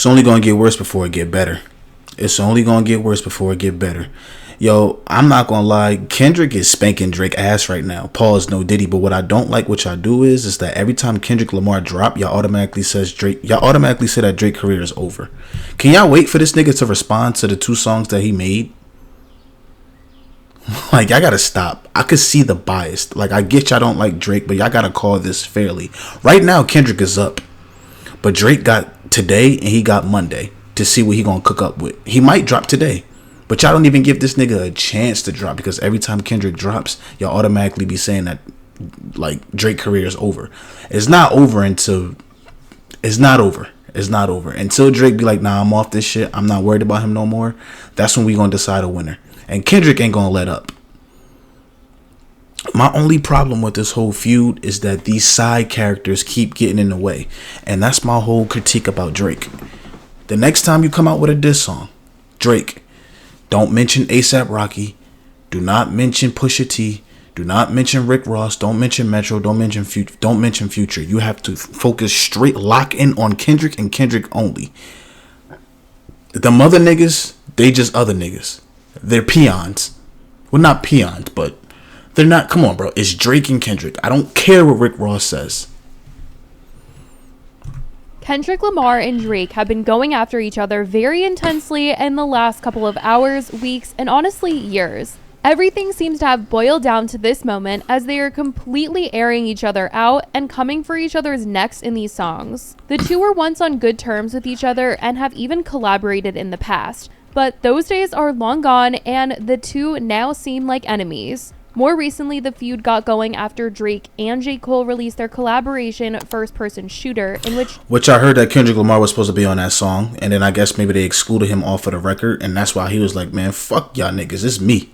It's only gonna get worse before it get better. It's only gonna get worse before it get better. Yo, I'm not gonna lie. Kendrick is spanking Drake ass right now. Pause, no Diddy. But what I don't like, what y'all do is that every time Kendrick Lamar drop, y'all automatically says Drake. Y'all automatically say that Drake career is over. Can y'all wait for this nigga to respond to the 2 songs that he made? Like, I gotta stop. I could see the bias. Like, I get y'all don't like Drake, but y'all gotta call this fairly. Right now, Kendrick is up. But Drake got today and he got Monday to see what he gonna cook up with. He might drop today. But y'all don't even give this nigga a chance to drop, because every time Kendrick drops, y'all automatically be saying that, like, Drake career is over. It's not over until... It's not over. It's not over. Until Drake be like, nah, I'm off this shit. I'm not worried about him no more. That's when we gonna decide a winner. And Kendrick ain't gonna let up. My only problem with this whole feud is that these side characters keep getting in the way. And that's my whole critique about Drake. The next time you come out with a diss song, Drake, don't mention A$AP Rocky. Do not mention Pusha T. Do not mention Rick Ross. Don't mention Metro. Don't mention Future. You have to focus straight, lock in on Kendrick and Kendrick only. The mother niggas, they just other niggas. They're peons. Well, not peons, but they're not. Come on, bro. It's Drake and Kendrick. I don't care what Rick Ross says. Kendrick Lamar and Drake have been going after each other very intensely in the last couple of hours, weeks, and honestly, years. Everything seems to have boiled down to this moment as they are completely airing each other out and coming for each other's necks in these songs. The two were once on good terms with each other and have even collaborated in the past, but those days are long gone and the two now seem like enemies. More recently, the feud got going after Drake and J. Cole released their collaboration First Person Shooter, in which I heard that Kendrick Lamar was supposed to be on that song, and then I guess maybe they excluded him off of the record, and that's why he was like, man, fuck y'all niggas, it's me.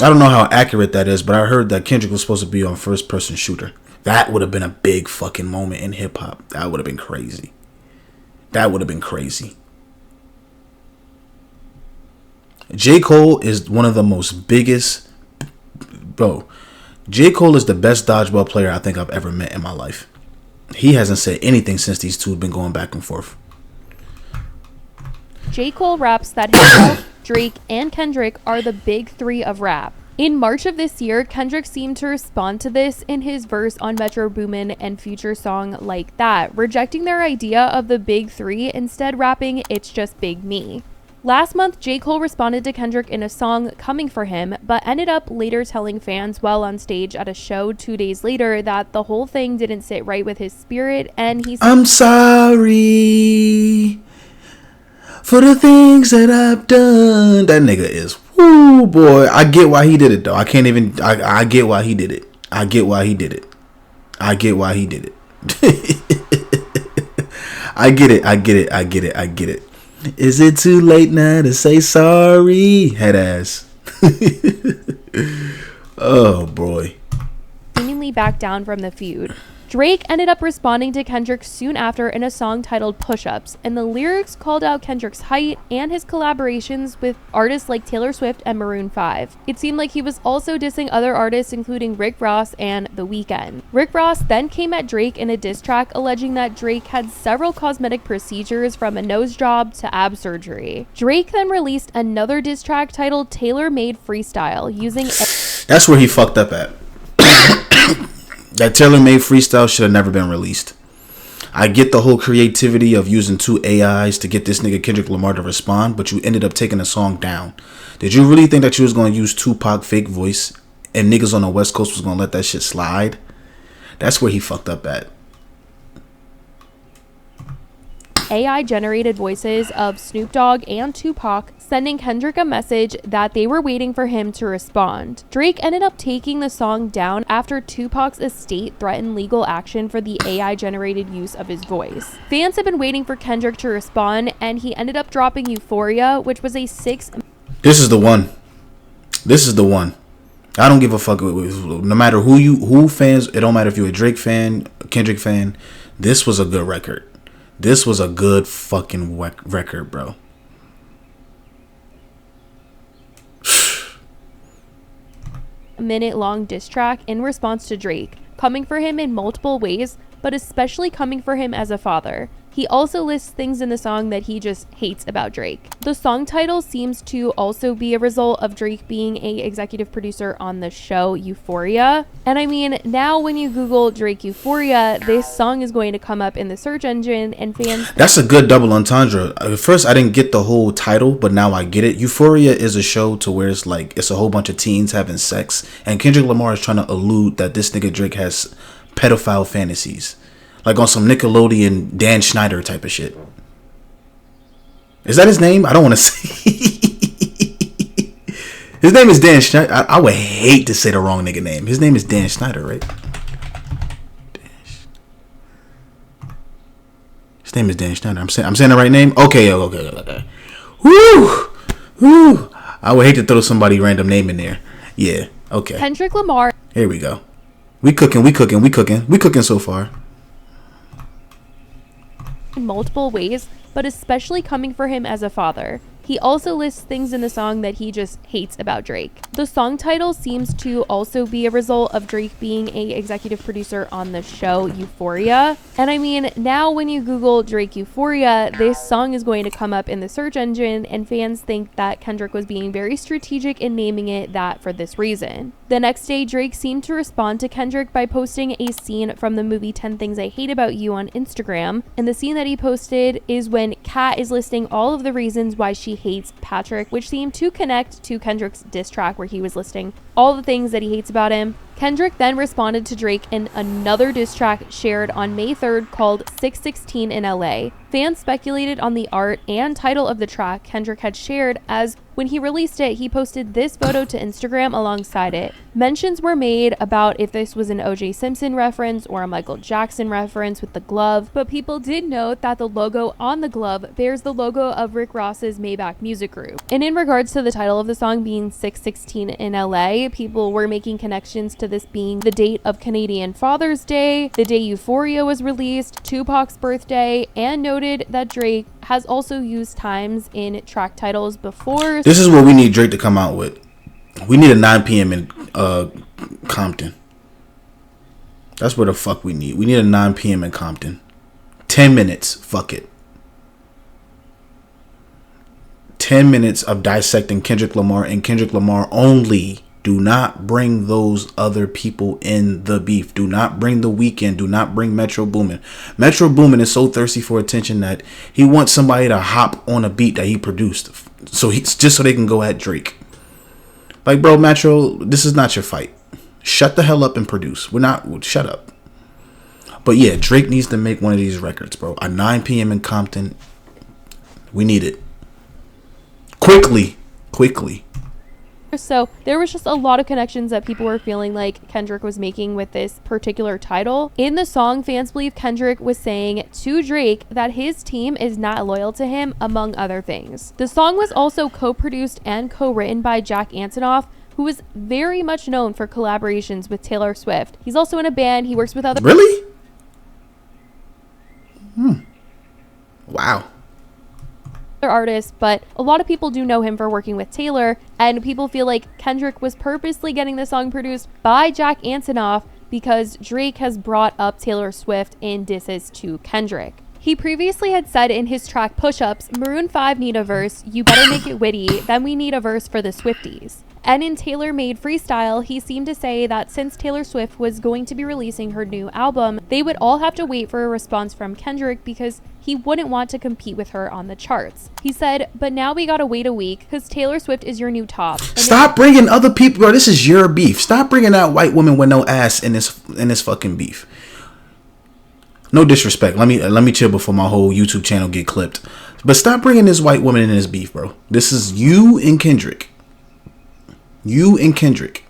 I don't know how accurate that is, but I heard that Kendrick was supposed to be on First Person Shooter. That would have been a big fucking moment in hip hop. That would have been crazy. That would have been crazy. J. Cole is one of the most biggest... Bro, J. Cole is the best dodgeball player I think I've ever met in my life. He hasn't said anything since these two have been going back and forth. J. Cole raps that himself, Drake, and Kendrick are the big 3 of rap. In March of this year, Kendrick seemed to respond to this in his verse on Metro Boomin and Future song Like That, rejecting their idea of the big 3, instead rapping, "It's just big me." Last month, J. Cole responded to Kendrick in a song, Coming for Him, but ended up later telling fans while on stage at a show 2 days later that the whole thing didn't sit right with his spirit, and he said, I'm sorry for the things that I've done. That nigga is, whoo, boy. I get why he did it, though. I get why he did it. I get why he did it. I get why he did it. I get it. Is it too late now to say sorry? Head ass. Oh, boy. Seemingly back down from the feud. Drake ended up responding to Kendrick soon after in a song titled Push-Ups, and the lyrics called out Kendrick's height and his collaborations with artists like Taylor Swift and Maroon 5. It seemed like he was also dissing other artists including Rick Ross and The Weeknd. Rick Ross then came at Drake in a diss track alleging that Drake had several cosmetic procedures from a nose job to ab surgery. Drake then released another diss track titled Tailor Made Freestyle using... That's where he fucked up at. That tailor-made freestyle should have never been released. I get the whole creativity of using 2 AIs to get this nigga Kendrick Lamar to respond, but you ended up taking the song down. Did you really think that you was going to use Tupac fake voice and niggas on the West Coast was going to let that shit slide? That's where he fucked up at. AI-generated voices of Snoop Dogg and Tupac, sending Kendrick a message that they were waiting for him to respond. Drake ended up taking the song down after Tupac's estate threatened legal action for the AI-generated use of his voice. Fans have been waiting for Kendrick to respond, and he ended up dropping Euphoria, which was a 6... This is the one. I don't give a fuck. No matter who fans, it don't matter if you're a Drake fan, a Kendrick fan. This was a good record. This was a good fucking record, bro. Minute-long diss track in response to Drake. coming for him in multiple ways, but especially coming for him as a father. He also lists things in the song that he just hates about Drake. The song title seems to also be a result of Drake being a executive producer on the show Euphoria. And I mean, now when you Google Drake Euphoria, this song is going to come up in the search engine, and fans... That's a good double entendre. At first, I didn't get the whole title, but now I get it. Euphoria is a show to where it's like, it's a whole bunch of teens having sex, and Kendrick Lamar is trying to allude that this nigga Drake has pedophile fantasies. Like on some Nickelodeon Dan Schneider type of shit. Is that his name? I don't want to say. His name is Dan Schneider. I would hate to say the wrong nigga name. His name is Dan Schneider, right? His name is Dan Schneider. I'm saying the right name? Okay. Woo! I would hate to throw somebody random name in there. Yeah, okay. Kendrick Lamar. Here we go. We cooking so far. In multiple ways, but especially coming for him as a father. He also lists things in the song that he just hates about Drake. The song title seems to also be a result of Drake being a executive producer on the show Euphoria. And I mean, now when you Google Drake Euphoria, this song is going to come up in the search engine, and fans think that Kendrick was being very strategic in naming it that for this reason. The next day, Drake seemed to respond to Kendrick by posting a scene from the movie 10 Things I Hate About You on Instagram. And the scene that he posted is when Kat is listing all of the reasons why she hates Patrick, which seemed to connect to Kendrick's diss track where he was listing all the things that he hates about him. Kendrick then responded to Drake in another diss track shared on May 3rd called 616 in LA. Fans speculated on the art and title of the track Kendrick had shared, as when he released it, he posted this photo to Instagram alongside it. Mentions were made about if this was an O.J. Simpson reference or a Michael Jackson reference with the glove, but people did note that the logo on the glove bears the logo of Rick Ross's Maybach Music Group. And in regards to the title of the song being 616 in LA, people were making connections to this being the date of Canadian Father's Day, the day Euphoria was released, Tupac's birthday, and noted that Drake has also used times in track titles before. This is what we need Drake to come out with. We need a 9 p.m. in Compton. That's what the fuck we need. We need a 9 p.m. in Compton. 10 minutes. Fuck it. 10 minutes of dissecting Kendrick Lamar and Kendrick Lamar only. Do not bring those other people in the beef. Do not bring The Weeknd. Do not bring Metro Boomin. Metro Boomin is so thirsty for attention that he wants somebody to hop on a beat that he produced. So just so they can go at Drake. Like, bro, Metro, this is not your fight. Shut the hell up and produce. Shut up. But yeah, Drake needs to make one of these records, bro. A 9 p.m. in Compton. We need it. Quickly. So there was just a lot of connections that people were feeling like Kendrick was making with this particular title. In the song, fans believe Kendrick was saying to Drake that his team is not loyal to him, among other things. The song was also co-produced and co-written by Jack Antonoff, who is very much known for collaborations with Taylor Swift. He's also in a band. He works with other... Really? Wow. Artists, but a lot of people do know him for working with Taylor, and people feel like Kendrick was purposely getting the song produced by Jack Antonoff because Drake has brought up Taylor Swift in disses to Kendrick. He previously had said in his track Push Ups, Maroon 5 need a verse, you better make it witty, then we need a verse for the Swifties. And in Taylor Made Freestyle, he seemed to say that since Taylor Swift was going to be releasing her new album, they would all have to wait for a response from Kendrick because he wouldn't want to compete with her on the charts. He said, but now we gotta wait a week because Taylor Swift is your new top. Stop bringing other people, bro. This is your beef. Stop bringing that white woman with no ass in this fucking beef. No disrespect. Let me chill before my whole YouTube channel get clipped. But stop bringing this white woman in this beef, bro. This is you and Kendrick. You and Kendrick.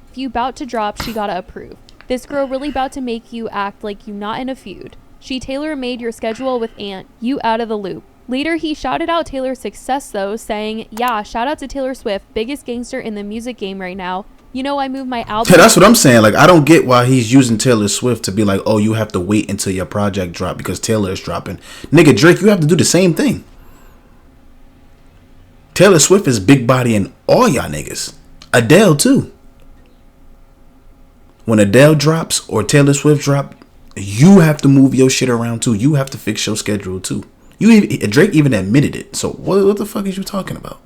If you bout to drop, she gotta approve. This girl really bout to make you act like you not in a feud. She Taylor made your schedule with Ant. You out of the loop. Later, he shouted out Taylor's success though, saying, yeah, shout out to Taylor Swift, biggest gangster in the music game right now. You know, I moved my album. Yeah, that's what I'm saying. Like, I don't get why he's using Taylor Swift to be like, oh, you have to wait until your project drop because Taylor is dropping. Nigga, Drake, you have to do the same thing. Taylor Swift is big body in all y'all niggas. Adele too. When Adele drops or Taylor Swift drop, you have to move your shit around too. You have to fix your schedule too. Drake even admitted it. So what the fuck is you talking about?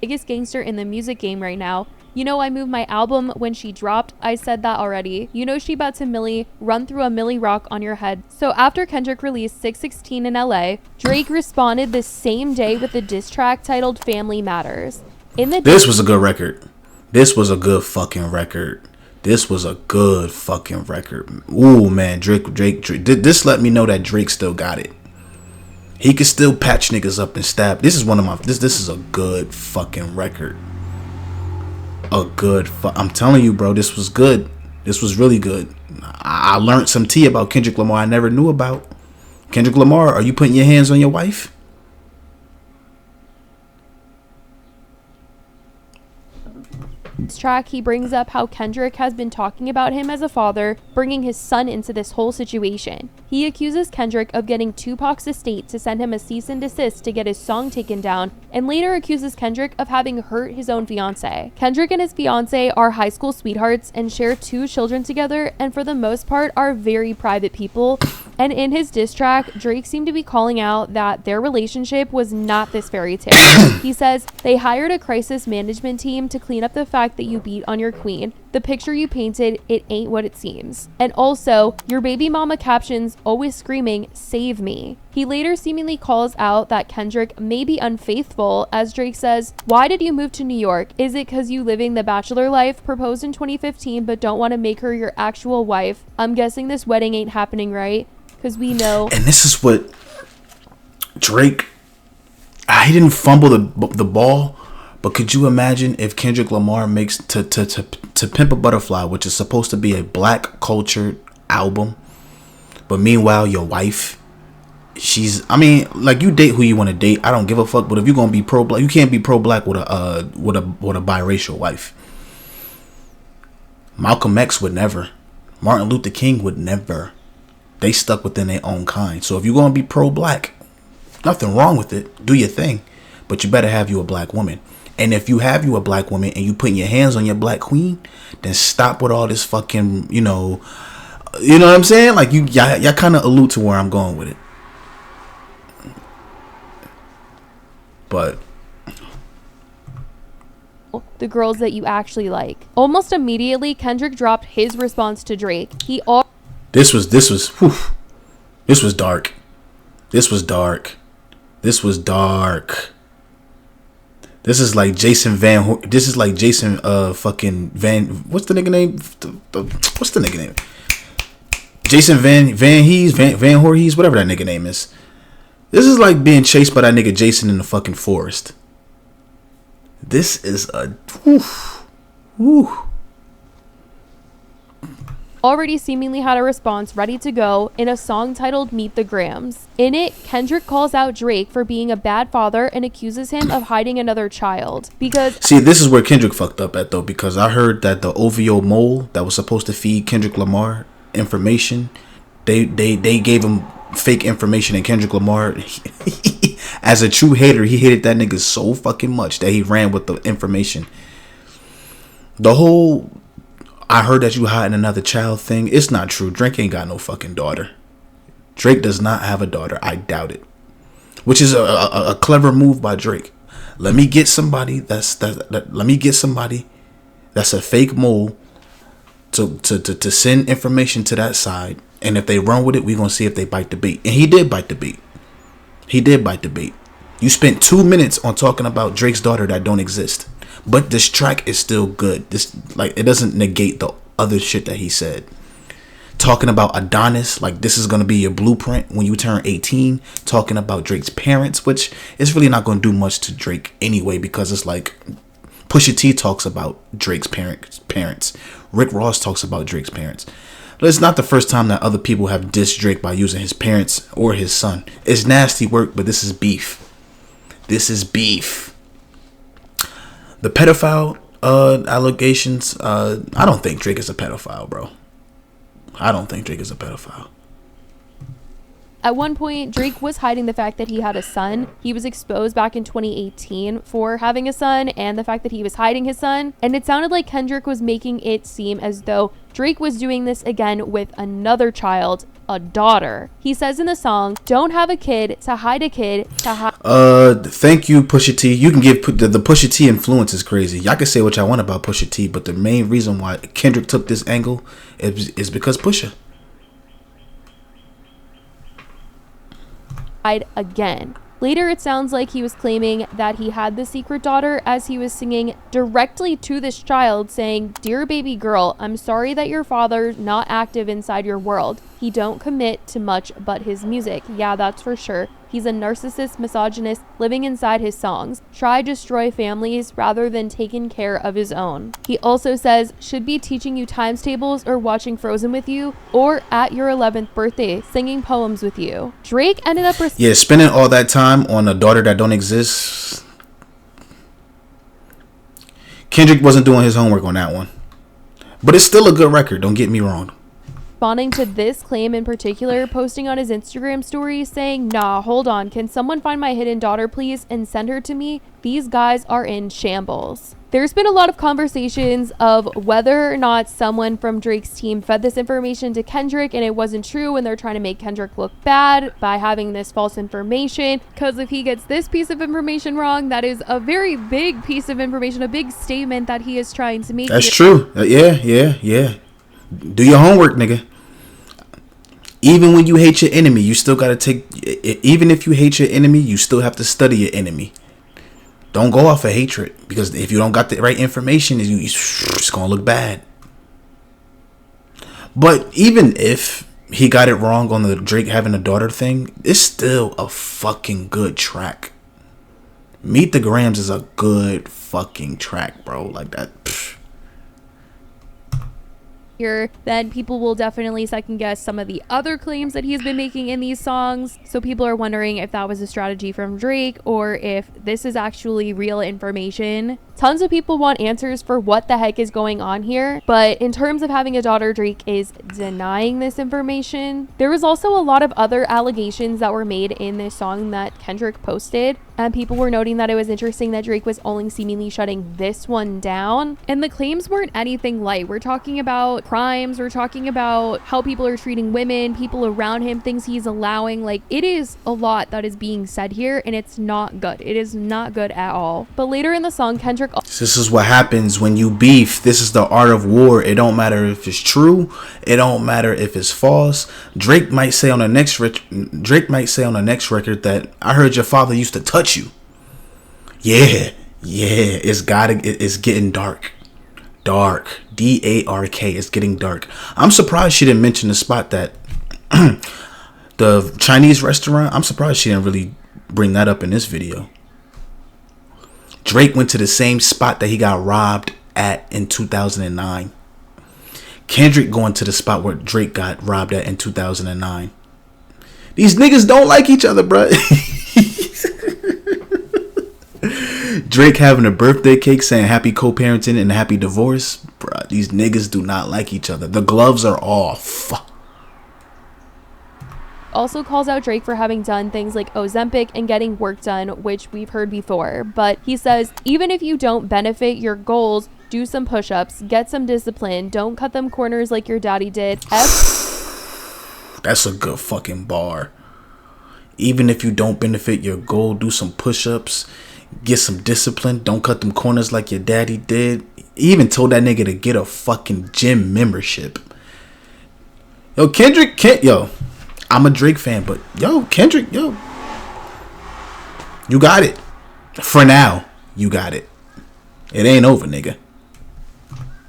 Biggest gangster in the music game right now. You know I moved my album when she dropped. I said that already. You know she about to Millie run through a Millie rock on your head. So after Kendrick released 616 in LA, Drake responded the same day with a diss track titled Family Matters. This was a good record. This was a good fucking record. This was a good fucking record. Ooh man, Drake. This let me know that Drake still got it. He could still patch niggas up and stab. This is one of my. This is a good fucking record. I'm telling you, bro. This was good. This was really good. I learned some tea about Kendrick Lamar I never knew about. Kendrick Lamar, are you putting your hands on your wife? This track, he brings up how Kendrick has been talking about him as a father, bringing his son into this whole situation. He accuses Kendrick of getting Tupac's estate to send him a cease and desist to get his song taken down, and later accuses Kendrick of having hurt his own fiance. Kendrick and his fiance are high school sweethearts and share 2 children together, and for the most part are very private people. And in his diss track, Drake seemed to be calling out that their relationship was not this fairy tale. He says, they hired a crisis management team to clean up the fact that you beat on your queen. The picture you painted, it ain't what it seems. And also, your baby mama captions always screaming, save me. He later seemingly calls out that Kendrick may be unfaithful, as Drake says, why did you move to New York? Is it because you living the bachelor life, proposed in 2015 but don't want to make her your actual wife? I'm guessing this wedding ain't happening, right? Because we know. And this is what Drake, he didn't fumble the ball, but could you imagine if Kendrick Lamar makes to Pimp a Butterfly, which is supposed to be a black cultured album, but meanwhile your wife, you date who you want to date. I don't give a fuck. But if you're gonna be pro black, you can't be pro black with a biracial wife. Malcolm X would never. Martin Luther King would never. They stuck within their own kind. So if you're gonna be pro black, nothing wrong with it. Do your thing, but you better have you a black woman. And if you have you a black woman and you putting your hands on your black queen, then stop with all this fucking, you know what I'm saying? Like y'all kind of allude to where I'm going with it. But the girls that you actually like. Almost immediately, Kendrick dropped his response to Drake. This was dark. This was dark. This is like Jason fucking Van. What's the nigga name? What's the nigga name? Jason Van Voorhees, whatever that nigga name is. This is like being chased by that nigga Jason in the fucking forest. This is a already seemingly had a response ready to go in a song titled Meet the Grams. In it, Kendrick calls out Drake for being a bad father and accuses him of hiding another child. See, this is where Kendrick fucked up at though, because I heard that the OVO mole that was supposed to feed Kendrick Lamar information, they gave him fake information, and Kendrick Lamar as a true hater, he hated that nigga so fucking much that he ran with the information. The whole I heard that you hiding another child thing, it's not true. Drake ain't got no fucking daughter. Drake does not have a daughter. I doubt it. Which is a clever move by Drake. Let me get somebody that's a fake mole to send information to that side, and if they run with it, we're gonna see if they bite the bait. And he did bite the bait. You spent 2 minutes on talking about Drake's daughter that don't exist. But this track is still good. It doesn't negate the other shit that he said. Talking about Adonis, like this is gonna be your blueprint when you turn 18. Talking about Drake's parents, which is really not gonna do much to Drake anyway, because it's like Pusha T talks about Drake's parents. Rick Ross talks about Drake's parents. But it's not the first time that other people have dissed Drake by using his parents or his son. It's nasty work, but this is beef. The pedophile allegations, I don't think Drake is a pedophile, bro. I don't think Drake is a pedophile. At one point, Drake was hiding the fact that he had a son. He was exposed back in 2018 for having a son and the fact that he was hiding his son. And it sounded like Kendrick was making it seem as though Drake was doing this again with another child, a daughter. He says in the song, "Don't have a kid to hide a kid to hide." Thank you, Pusha T. You can give the Pusha T influence is crazy. Y'all can say what y'all want about Pusha T, but the main reason why Kendrick took this angle is because Pusha. Again. Later, it sounds like he was claiming that he had the secret daughter as he was singing directly to this child saying, "Dear baby girl, I'm sorry that your father's not active inside your world. He don't commit to much but his music. Yeah, that's for sure. He's a narcissist, misogynist, living inside his songs. Try destroy families rather than taking care of his own." He also says, "Should be teaching you times tables or watching Frozen with you, or at your 11th birthday, singing poems with you." Drake ended up... spending all that time on a daughter that don't exist. Kendrick wasn't doing his homework on that one. But it's still a good record, don't get me wrong. Responding to this claim in particular, posting on his Instagram story saying, "Nah, hold on, can someone find my hidden daughter please and send her to me? These guys are in shambles." There's been a lot of conversations of whether or not someone from Drake's team fed this information to Kendrick and it wasn't true, and they're trying to make Kendrick look bad by having this false information, because if he gets this piece of information wrong, that is a very big piece of information, a big statement that he is trying to make. That's true. Yeah. Do your homework, nigga. Even when you hate your enemy, you still gotta take. Even if you hate your enemy, you still have to study your enemy. Don't go off of hatred, because if you don't got the right information, it's gonna look bad. But even if he got it wrong on the Drake having a daughter thing, it's still a fucking good track. Meet the Grams is a good fucking track, bro. Like that. Here, then people will definitely second guess some of the other claims that he's been making in these songs. So people are wondering if that was a strategy from Drake or if this is actually real information. Tons of people want answers for what the heck is going on here. But in terms of having a daughter, Drake is denying this information. There was also a lot of other allegations that were made in this song that Kendrick posted. And people were noting that it was interesting that Drake was only seemingly shutting this one down. And the claims weren't anything light. We're talking about crimes. We're talking about how people are treating women, people around him, things he's allowing. Like, it is a lot that is being said here, and it's not good. It is not good at all. But later in the song, Kendrick... This is what happens when you beef. This is the art of war. It don't matter if it's true. It don't matter if it's false. Drake might say on the next record that I heard your father used to touch you. Yeah, it's getting dark. Dark. D-A-R-K. It's getting dark. I'm surprised she didn't mention the spot that the Chinese restaurant. I'm surprised she didn't really bring that up in this video. Drake went to the same spot that he got robbed at in 2009. Kendrick going to the spot where Drake got robbed at in 2009. These niggas don't like each other, bruh. Drake having a birthday cake saying happy co-parenting and happy divorce. Bruh, these niggas do not like each other. The gloves are off. Also calls out Drake for having done things like Ozempic and getting work done, which we've heard before. But he says, even if you don't benefit your goals, do some push-ups, get some discipline, don't cut them corners like your daddy did. That's a good fucking bar. Even if you don't benefit your goal, do some push-ups, get some discipline, don't cut them corners like your daddy did. He even told that nigga to get a fucking gym membership. Yo, Kendrick, I'm a Drake fan, but Kendrick, you got it. For now, you got it. It ain't over, nigga.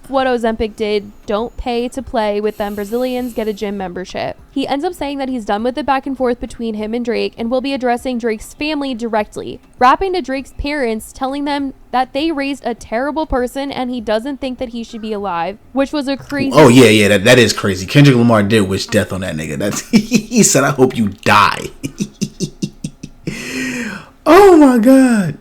What Ozempic did, don't pay to play with them Brazilians, get a gym membership. He ends up saying that he's done with the back and forth between him and Drake and will be addressing Drake's family directly, rapping to Drake's parents, telling them that they raised a terrible person and he doesn't think that he should be alive, which was a crazy... Oh, yeah, that is crazy. Kendrick Lamar did wish death on that nigga. He said, I hope you die. Oh, my God.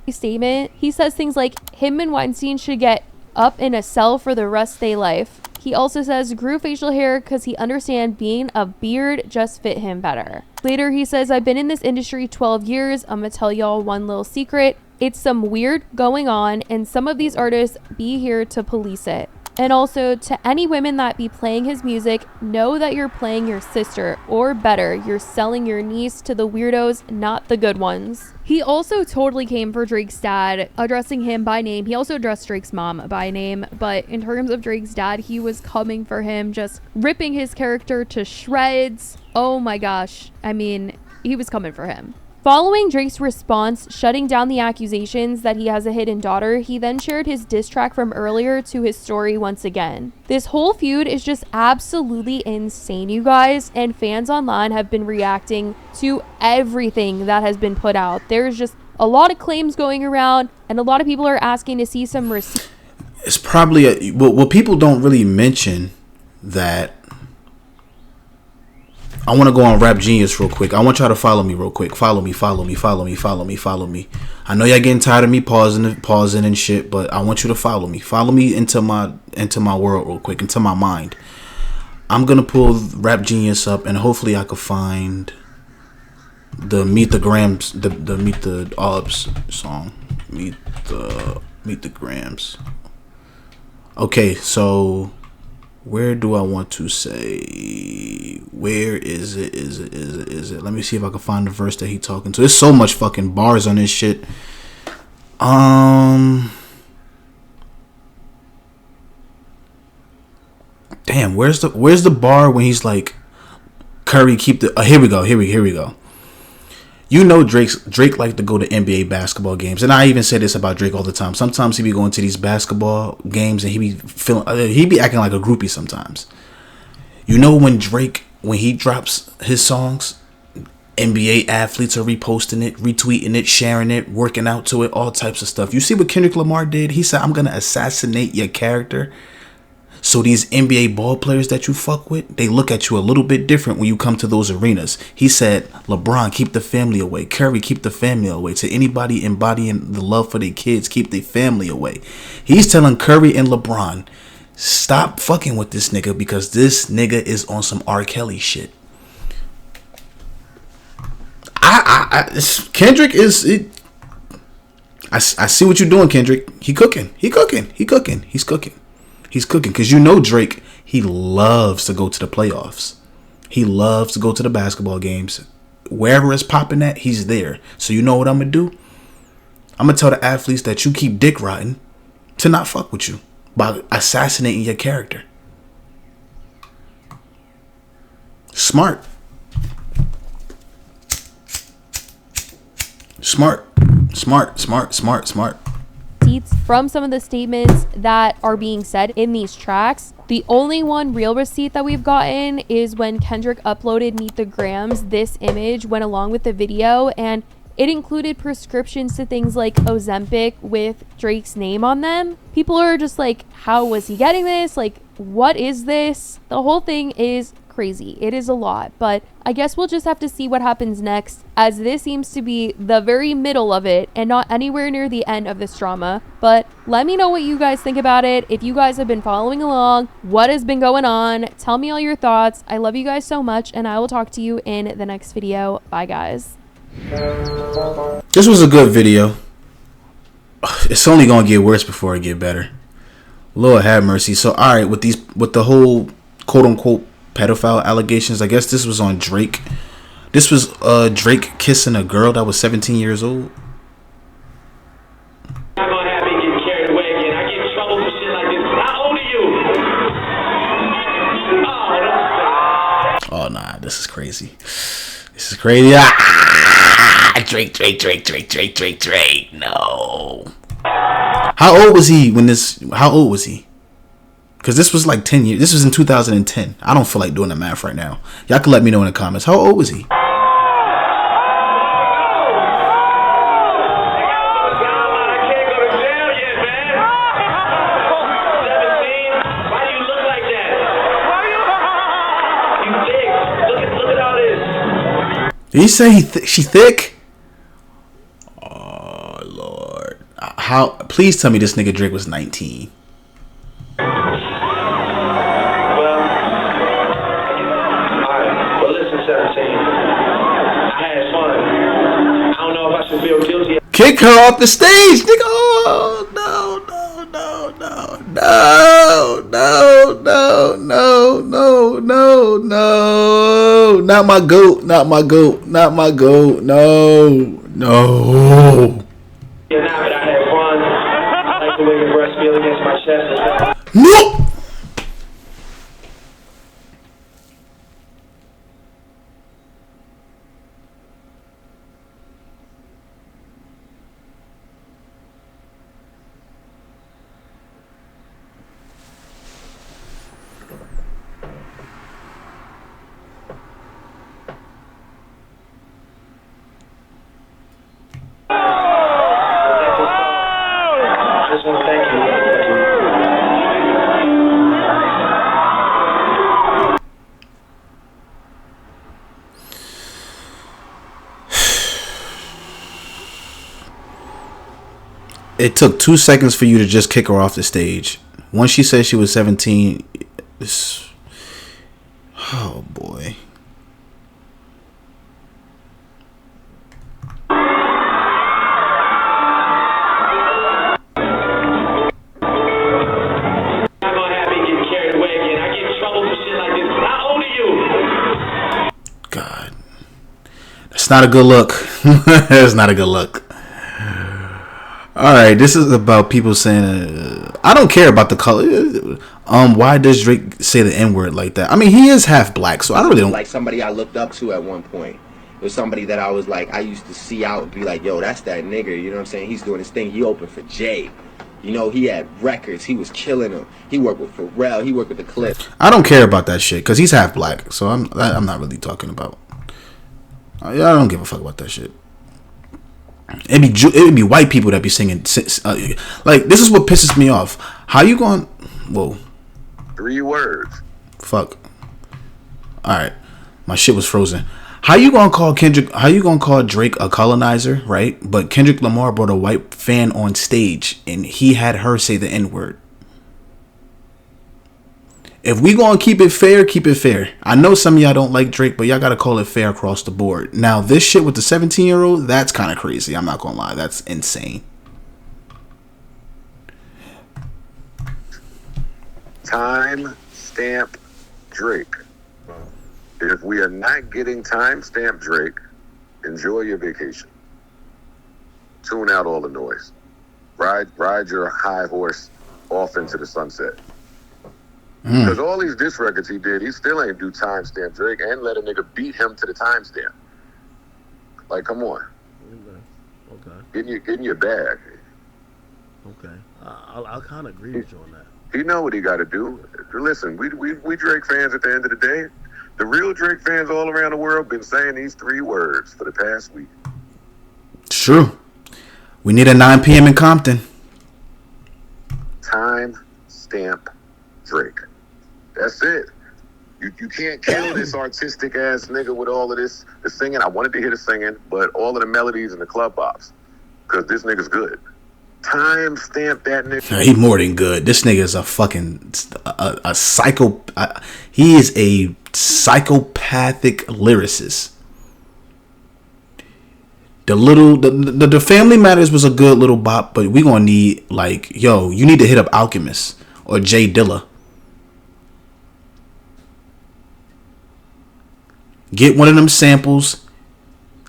Statement. He says things like, him and Weinstein should get up in a cell for the rest of their life. He also says grew facial hair because he understands being a beard just fit him better. Later, he says, I've been in this industry 12 years. I'm gonna tell y'all one little secret. It's some weird going on, and some of these artists be here to police it. And also, to any women that be playing his music, know that you're playing your sister, or better, you're selling your niece to the weirdos, not the good ones. He also totally came for Drake's dad, addressing him by name. He also addressed Drake's mom by name, but in terms of Drake's dad, he was coming for him, just ripping his character to shreds. Oh my gosh. I mean, he was coming for him. Following Drake's response, shutting down the accusations that he has a hidden daughter, he then shared his diss track from earlier to his story once again. This whole feud is just absolutely insane, you guys, and fans online have been reacting to everything that has been put out. There's just a lot of claims going around, and a lot of people are asking to see some receipts. It's probably well, people don't really mention that. I want to go on Rap Genius real quick. I want y'all to follow me real quick. Follow me. I know y'all getting tired of me pausing and shit, but I want you to follow me. Follow me into my world real quick, into my mind. I'm gonna pull Rap Genius up, and hopefully I could find the Meet the Grams, the Meet the Obs song. Meet the Grams. Okay, so where do I want to say? Where is it? Let me see if I can find the verse that he talking to. There's so much fucking bars on this shit. Damn, where's the bar when he's like, Curry, keep the here we go. You know Drake like to go to NBA basketball games, and I even say this about Drake all the time. Sometimes he be going to these basketball games and he be acting like a groupie sometimes. You know when he drops his songs, NBA athletes are reposting it, retweeting it, sharing it, working out to it, all types of stuff. You see what Kendrick Lamar did? He said, "I'm gonna assassinate your character." So these NBA ball players that you fuck with, they look at you a little bit different when you come to those arenas. He said, LeBron, keep the family away. Curry, keep the family away. To anybody embodying the love for their kids, keep their family away. He's telling Curry and LeBron, stop fucking with this nigga because this nigga is on some R. Kelly shit. Kendrick is... I see what you're doing, Kendrick. He's cooking. Because you know Drake, he loves to go to the playoffs. He loves to go to the basketball games. Wherever it's popping at, he's there. So you know what I'm going to do? I'm going to tell the athletes that you keep dick riding to not fuck with you by assassinating your character. Smart. From some of the statements that are being said in these tracks. The only one real receipt that we've gotten is when Kendrick uploaded Meet the Grams. This image went along with the video, and it included prescriptions to things like Ozempic with Drake's name on them. People are just like, how was he getting this? Like, what is this? The whole thing is crazy. It is a lot, but I guess we'll just have to see what happens next, as this seems to be the very middle of it and not anywhere near the end of this drama. But let me know what you guys think about it. If you guys have been following along, what has been going on, tell me all your thoughts. I love you guys so much, and I will talk to you in the next video. Bye guys. This was a good video. It's only gonna get worse before it get better. Lord have mercy. So all right, with the whole quote unquote pedophile allegations, I guess this was on Drake. This was Drake kissing a girl that was 17 years old. I'm gonna have me get carried away again. I get in trouble for shit like this. How old are you? Oh nah, this is crazy. Drake. No. How old was he? Because this was like 10 years. This was in 2010. I don't feel like doing the math right now. Y'all can let me know in the comments. How old was he? Did he say she thick? Oh Lord! How? Please tell me this nigga Drake was 19. had fun. I don't know if I should feel guilty. Kick her off the stage, nigga. Oh, no, no, no, no, no, no, no, no, no, no. Not my goat, not my goat, not my goat. No, no. Yeah, nah, but I had fun. I like the way your breasts feel against my chest. Nope. I just want to thank you. It took 2 seconds for you to just kick her off the stage. Once she said she was 17, oh boy. I'm unhappy getting carried away again. I get in trouble for shit like this. How old are you? God. That's not a good look. That's not a good look. Alright, this is about people saying, I don't care about the color. Why does Drake say the N-word like that? I mean, he is half black, so I really don't. Like somebody I looked up to at one point. It was somebody that I was like, I used to see out and be like, yo, that's that nigga. You know what I'm saying? He's doing his thing. He opened for Jay. You know, he had records. He was killing them. He worked with Pharrell. He worked with the Clips. I don't care about that shit because he's half black, so I'm not really talking about. I don't give a fuck about that shit. It'd be white people that be singing. Like, this is what pisses me off. How you going? Whoa. 3 words. Fuck. All right, my shit was frozen. How you gonna call Kendrick? How you gonna call Drake a colonizer, right? But Kendrick Lamar brought a white fan on stage and he had her say the N-word. If we gonna keep it fair, keep it fair. I know some of y'all don't like Drake, but y'all gotta call it fair across the board. Now, this shit with the 17-year-old, that's kind of crazy. I'm not gonna lie, that's insane. Time stamp Drake. If we are not getting time stamp Drake, enjoy your vacation. Tune out all the noise. Ride your high horse off into the sunset. Because all these diss records he did, he still ain't do timestamp Drake and let a nigga beat him to the timestamp. Like, come on. Okay. Get in your bag. Okay. I'll kind of agree with you on that. He know what he got to do. Listen, we Drake fans at the end of the day. The real Drake fans all around the world been saying these 3 words for the past week. It's true. We need a 9 p.m. in Compton. Time stamp Drake. That's it. You can't kill this artistic ass nigga with all of this the singing. I wanted to hear the singing, but all of the melodies and the club bops. Because this nigga's good. Time stamp that nigga. He more than good. This nigga is a fucking a psycho. He is a psychopathic lyricist. The Family Matters was a good little bop, but we gonna need, like, yo, you need to hit up Alchemist or Jay Dilla. Get one of them samples,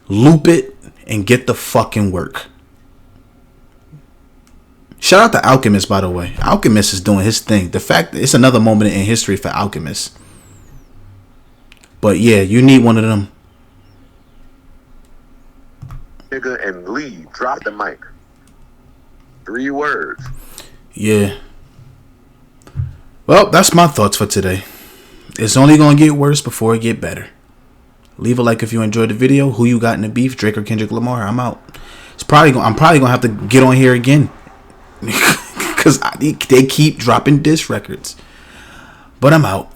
loop it, and get the fucking work. Shout out to Alchemist, by the way. Alchemist is doing his thing. The fact that it's another moment in history for Alchemist. But yeah, you need one of them. Nigga and leave. Drop the mic. 3 words. Yeah. Well, that's my thoughts for today. It's only gonna get worse before it get better. Leave a like if you enjoyed the video. Who you got in the beef, Drake or Kendrick Lamar? I'm out. I'm probably gonna have to get on here again because they keep dropping diss records. But I'm out.